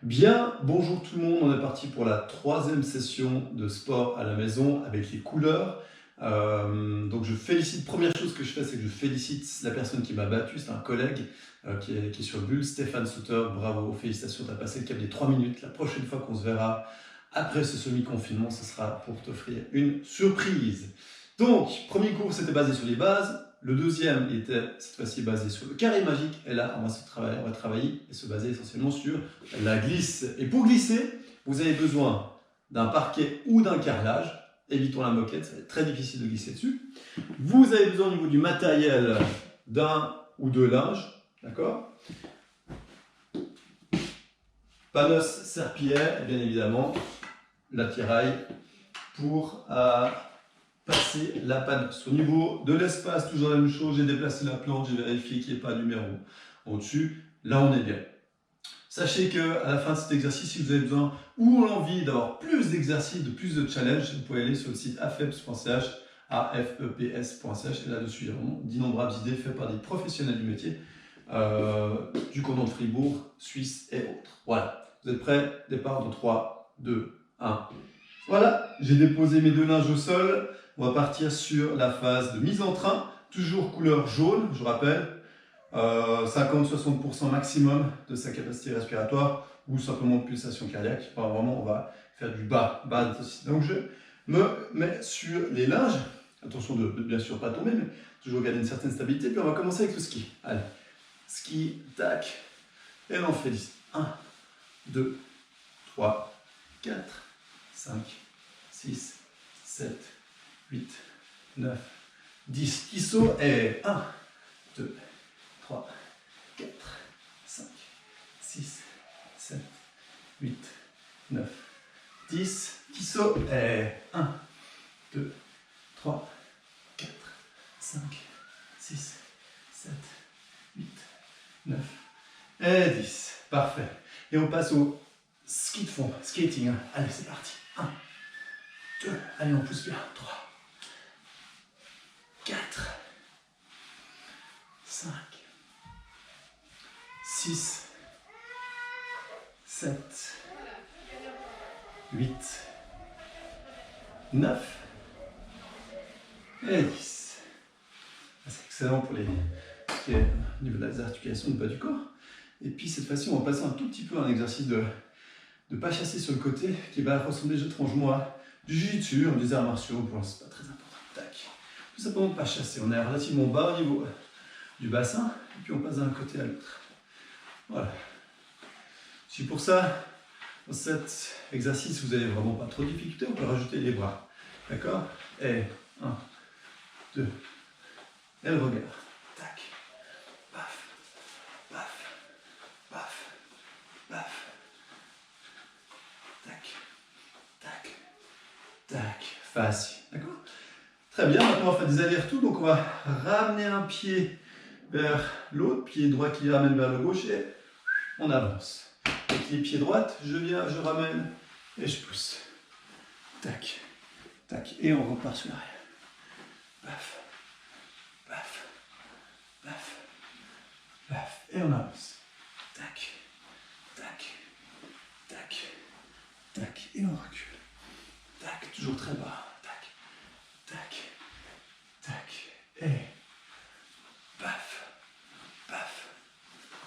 Bien, bonjour tout le monde, on est parti pour la troisième session de sport à la maison avec les couleurs. Donc je félicite, première chose que je fais, c'est que je félicite la personne qui m'a battu, c'est un collègue qui est sur Bulle, Stéphane Souter, bravo, félicitations, tu as passé le cap des 3 minutes. La prochaine fois qu'on se verra après ce semi-confinement, ce sera pour t'offrir une surprise. Donc, premier cours, c'était basé sur les bases. Le deuxième était cette fois-ci basé sur le carré magique. Et là, on va travailler et se baser essentiellement sur la glisse. Et pour glisser, vous avez besoin d'un parquet ou d'un carrelage. Évitons la moquette, ça va être très difficile de glisser dessus. Vous avez besoin au niveau du matériel d'un ou deux linges. D'accord ? Panos, serpillière et bien évidemment l'attirail pour passer la panos. Au niveau de l'espace, toujours la même chose, j'ai déplacé la plante, j'ai vérifié qu'il n'y ait pas de numéro au-dessus. Là, on est bien. Sachez qu'à la fin de cet exercice, si vous avez besoin ou l'envie d'avoir plus d'exercices, de plus de challenges, vous pouvez aller sur le site afeps.ch, afeps.ch, et là-dessus, il y a vraiment d'innombrables idées faites par des professionnels du métier, du canton de Fribourg, Suisse et autres. Voilà, vous êtes prêts? Départ dans 3, 2, 1. Voilà, j'ai déposé mes deux linges au sol. On va partir sur la phase de mise en train, toujours couleur jaune, je rappelle, 50-60% maximum de sa capacité respiratoire ou simplement de pulsation cardiaque. Enfin, vraiment, on va faire du bas aussi. Donc je me mets sur les linges, attention de bien sûr pas tomber, mais toujours garder une certaine stabilité. Puis on va commencer avec le ski. Allez, ski, tac, et on en fait 10. 1, 2, 3, 4, 5, 6, 7, 8, 9, 10. Qui saut et 1, 2, 3, 4, 5, 6, 7, 8, 9, 10. Qui saut et 1, 2, 3, 4, 5, 6, 7, 8, 9 et 10. Parfait. Et on passe au ski de fond, skating. Allez, c'est parti. 1, 2, allez, on pousse bien. 3, 4, 5, 6, 7, 8, 9 et 10. C'est excellent pour les au niveau des articulations du bas du corps. Et puis cette fois-ci, on va passer un tout petit peu à un exercice de pas chasser sur le côté qui va ressembler étrangement à du jiu-jitsu, des arts martiaux. Pour l'instant, c'est pas très important. Tac. Tout simplement pas chasser. On est relativement bas au niveau du bassin et puis on passe d'un côté à l'autre. Voilà. Si pour ça, dans cet exercice, vous n'avez vraiment pas trop de difficulté, on peut rajouter les bras. D'accord? Et 1, 2, et le regard. Tac. Paf. Paf. Paf. Paf. Tac. Tac. Tac. Facile. D'accord? Très bien, maintenant on va faire des allers-retours, donc on va ramener un pied vers l'autre, pied droit qui ramène vers le gauche et on avance. Avec les pieds droites, je viens, je ramène et je pousse. Tac, tac, et on repart sur l'arrière. Paf, paf, paf, paf, et on avance. Tac, tac, tac, tac, et on recule. Tac, toujours très bas. Tac, tac, tac, et paf, paf,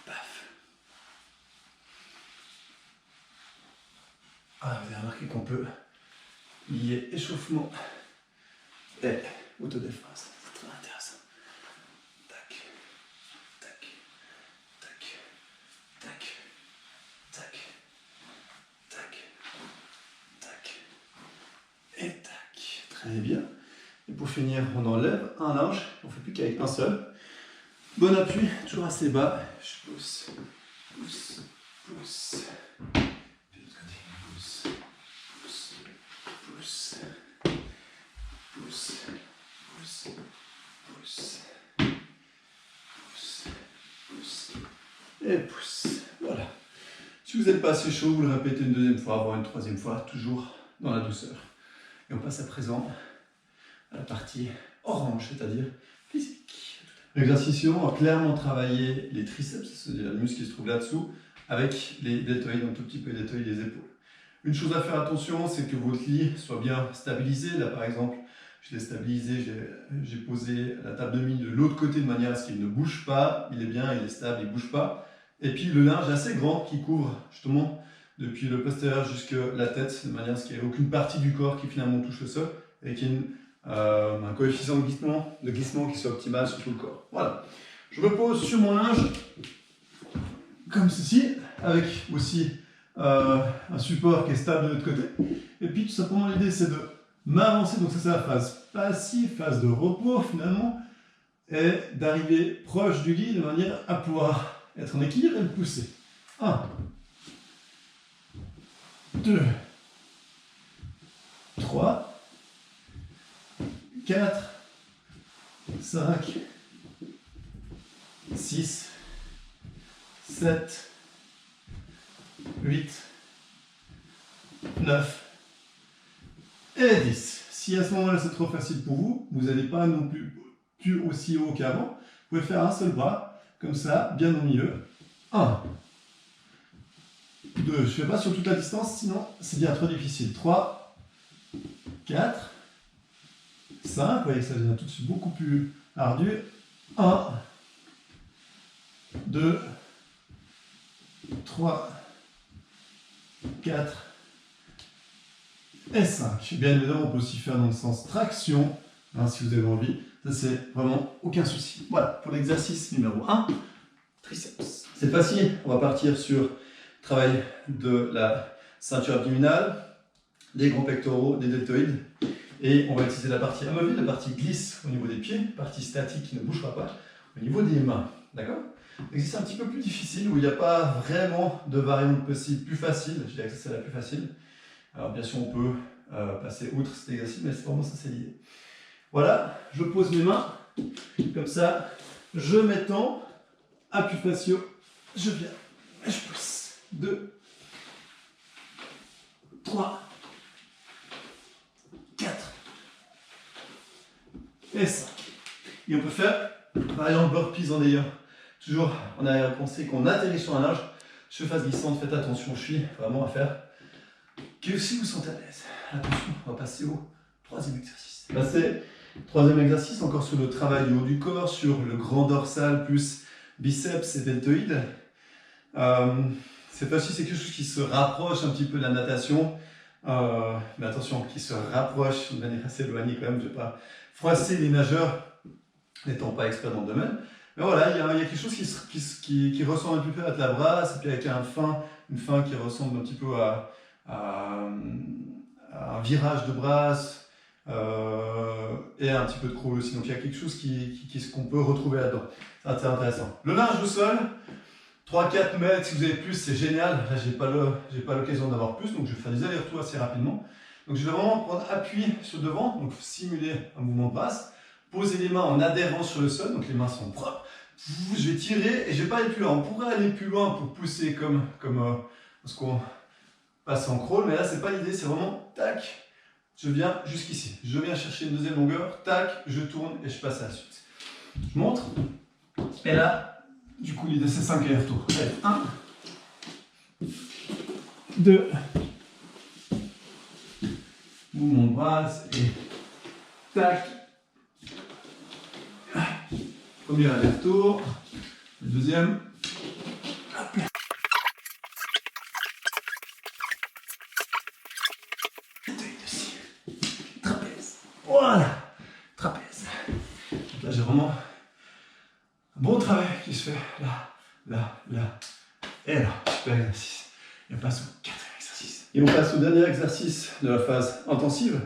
paf. Ah, vous avez remarqué qu'on peut lier échauffement et autodéfense. C'est très intéressant. Tac, tac, tac, tac, tac, tac, tac, et tac. Très bien. Et pour finir, on enlève un linge. On ne fait plus qu'avec un seul. Bon appui, toujours assez bas. Je pousse, pousse, pousse. Puis de l'autre côté, pousse, pousse, pousse, pousse, pousse, pousse, pousse, pousse, et pousse. Voilà. Si vous n'êtes pas assez chaud, vous le répétez une deuxième fois, voire une troisième fois, toujours dans la douceur. Et on passe à présent à la partie orange, c'est-à-dire physique. L'exercice suivant va clairement travailler les triceps, c'est-à-dire le muscle qui se trouve là-dessous, avec les deltoïdes, un tout petit peu les deltoïdes des épaules. Une chose à faire attention, c'est que votre lit soit bien stabilisé. Là, par exemple, je l'ai stabilisé, j'ai posé la table de mie de l'autre côté de manière à ce qu'il ne bouge pas. Il est bien, il est stable, il ne bouge pas. Et puis le linge assez grand qui couvre justement depuis le postérieur jusqu'à la tête, de manière à ce qu'il n'y ait aucune partie du corps qui finalement touche le sol et qu'il y ait un coefficient de glissement qui soit optimal sur tout le corps. Voilà. Je me pose sur mon linge comme ceci, avec aussi un support qui est stable de l'autre côté. Et puis tout simplement l'idée c'est de m'avancer, donc ça c'est la phase passive, phase de repos finalement, et d'arriver proche du lit de manière à pouvoir être en équilibre et le pousser. 1, 2, 3, 4, 5, 6, 7, 8, 9 et 10. Si à ce moment-là c'est trop facile pour vous, vous n'allez pas non plus aussi haut qu'avant, vous pouvez faire un seul bras, comme ça, bien au milieu. 1, 2, je ne fais pas sur toute la distance, sinon c'est bien trop difficile. 3, 4, 5, vous voyez que ça devient tout de suite beaucoup plus ardu. 1, 2, 3, 4 et 5. Bien évidemment, on peut aussi faire dans le sens traction, hein, si vous avez envie. Ça, c'est vraiment aucun souci. Voilà, pour l'exercice numéro 1, triceps. C'est facile, on va partir sur le travail de la ceinture abdominale, des grands pectoraux, des deltoïdes. Et on va utiliser la partie amovible, la partie glisse au niveau des pieds, partie statique qui ne bougera pas au niveau des mains. D'accord? L'exercice un petit peu plus difficile, où il n'y a pas vraiment de variante possible, plus facile. Je dirais que c'est la plus facile. Alors bien sûr, on peut passer outre cet exercice, mais c'est vraiment ça, c'est l'idée. Voilà, je pose mes mains, comme ça, je m'étends, appui faciaux, je viens, et je pousse. 2, 3, 4 et 5. Et on peut faire, par exemple, burpees en ayant toujours en arrière-pensée qu'on atterrit sur un linge, surface glissante, faites attention, je suis vraiment à faire que si vous sentez à l'aise. Attention, on va passer au troisième exercice. Passer, troisième exercice, encore sur le travail du haut du corps, sur le grand dorsal plus biceps et deltoïdes. Cette fois-ci, c'est quelque chose qui se rapproche un petit peu de la natation. Mais attention, qui se rapproche de manière assez éloignée quand même. Je ne vais pas froisser les nageurs, n'étant pas expert dans le domaine. Mais voilà, il y a quelque chose qui ressemble un petit peu à de la brasse, et puis avec une fin qui ressemble un petit peu à un virage de brasse, et un petit peu de crawl aussi. Donc il y a quelque chose qu'on peut retrouver là-dedans. C'est intéressant. Le linge au sol, 3-4 mètres, si vous avez plus, c'est génial. Là, j'ai pas l'occasion d'avoir plus, donc je vais faire des allers-retours assez rapidement. Donc je vais vraiment prendre appui sur devant, donc simuler un mouvement de brasse. Poser les mains en adhérant sur le sol, donc les mains sont propres. Je vais tirer et je ne vais pas aller plus loin. On pourrait aller plus loin pour pousser comme ce qu'on passe en crawl, mais là, ce n'est pas l'idée, c'est vraiment tac, je viens jusqu'ici. Je viens chercher une deuxième longueur, tac, je tourne et je passe à la suite. Je montre. Et là, du coup, l'idée, c'est 5 allers-retours. Allez, 1, 2, mouvement de brasse et tac. Premier aller-retour, le deuxième. Hop. Trapèze. Voilà, trapèze. Donc là, j'ai vraiment un bon travail qui se fait là, et là. Super exercice. Et on passe au quatrième exercice. Et on passe au dernier exercice de la phase intensive.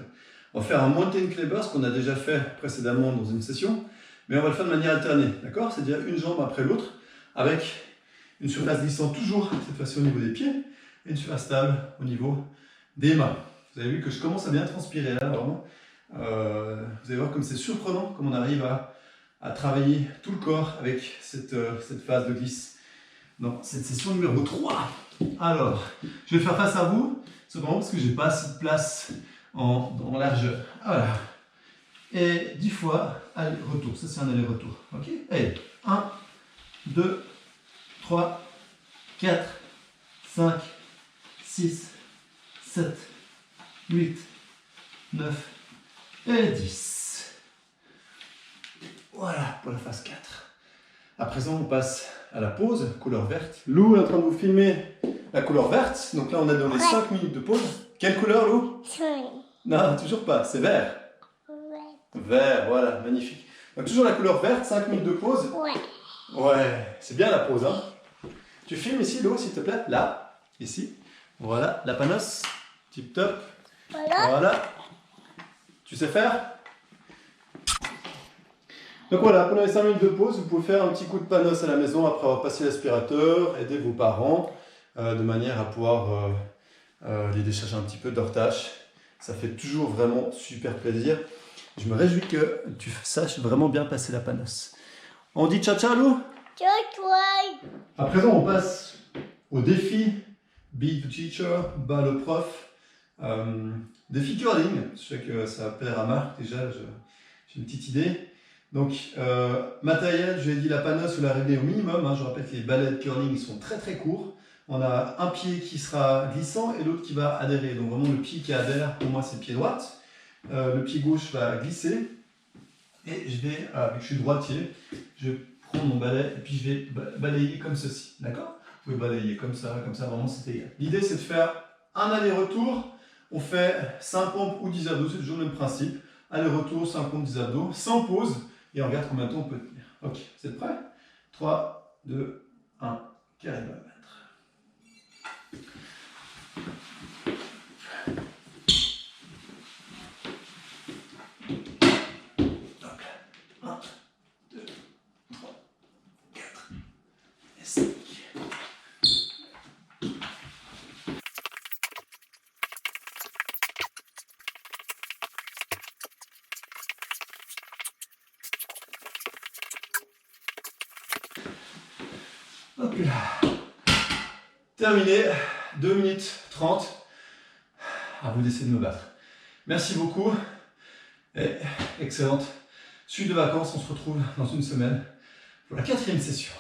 On va faire un mountain climber, ce qu'on a déjà fait précédemment dans une session. Mais on va le faire de manière alternée, d'accord? C'est-à-dire une jambe après l'autre, avec une surface glissante toujours, cette fois-ci au niveau des pieds, et une surface stable au niveau des mains. Vous avez vu que je commence à bien transpirer là, vraiment. Vous allez voir comme c'est surprenant, comme on arrive à travailler tout le corps avec cette phase de glisse dans cette session numéro 3. Alors, je vais faire face à vous, cependant parce que je n'ai pas assez de place en largeur. Voilà. Et 10 fois aller-retour. Ça, c'est un aller-retour. Ok? Allez. 1, 2, 3, 4, 5, 6, 7, 8, 9 et 10. Voilà pour la phase 4. À présent, on passe à la pause, couleur verte. Lou est en train de vous filmer la couleur verte. Donc là, on est dans les 5 minutes de pause. Quelle couleur, Lou? Non, toujours pas, c'est vert. Vert, voilà, magnifique. Donc toujours la couleur verte, 5 minutes de pause. Ouais, c'est bien la pause, hein. Tu filmes ici, Lou, s'il te plaît. Là, ici. Voilà, la panos. Tip top. Voilà. Tu sais faire? Donc voilà, pendant les 5 minutes de pause, vous pouvez faire un petit coup de panos à la maison après avoir passé l'aspirateur, aider vos parents de manière à pouvoir les décharger un petit peu de leurs tâches. Ça fait toujours vraiment super plaisir. Je me réjouis que tu saches vraiment bien passer la panos. On dit ciao ciao, Lou? Ciao, ciao. À présent, on passe au défi Be the Teacher, bat le prof. Défi curling, je sais que ça va plaire à Marc déjà, j'ai une petite idée. Donc, matériel, je lui ai dit la panos, vous la réglez au minimum. Hein. Je rappelle que les balais de curling sont très très courts. On a un pied qui sera glissant et l'autre qui va adhérer. Donc vraiment le pied qui adhère, pour moi c'est le pied droit. Le pied gauche va glisser. Et je vais, vu que je suis droitier, je prends mon balai et puis je vais balayer comme ceci. D'accord? Vous pouvez balayer comme ça, vraiment c'est égal. L'idée c'est de faire un aller-retour. On fait 5 pompes ou 10 abdos, c'est toujours le même principe. Aller-retour, 5 pompes, 10 abdos, sans pause. Et on regarde combien de temps on peut tenir. Ok, vous êtes prêts? 3, 2, 1, carré de battre. Donc, 1, 2, 3, 4 et 5. Hop là. Terminé, 2 minutes 30. À vous d'essayer de me battre. Merci beaucoup et excellente suite de vacances. On se retrouve dans une semaine pour la 4e session.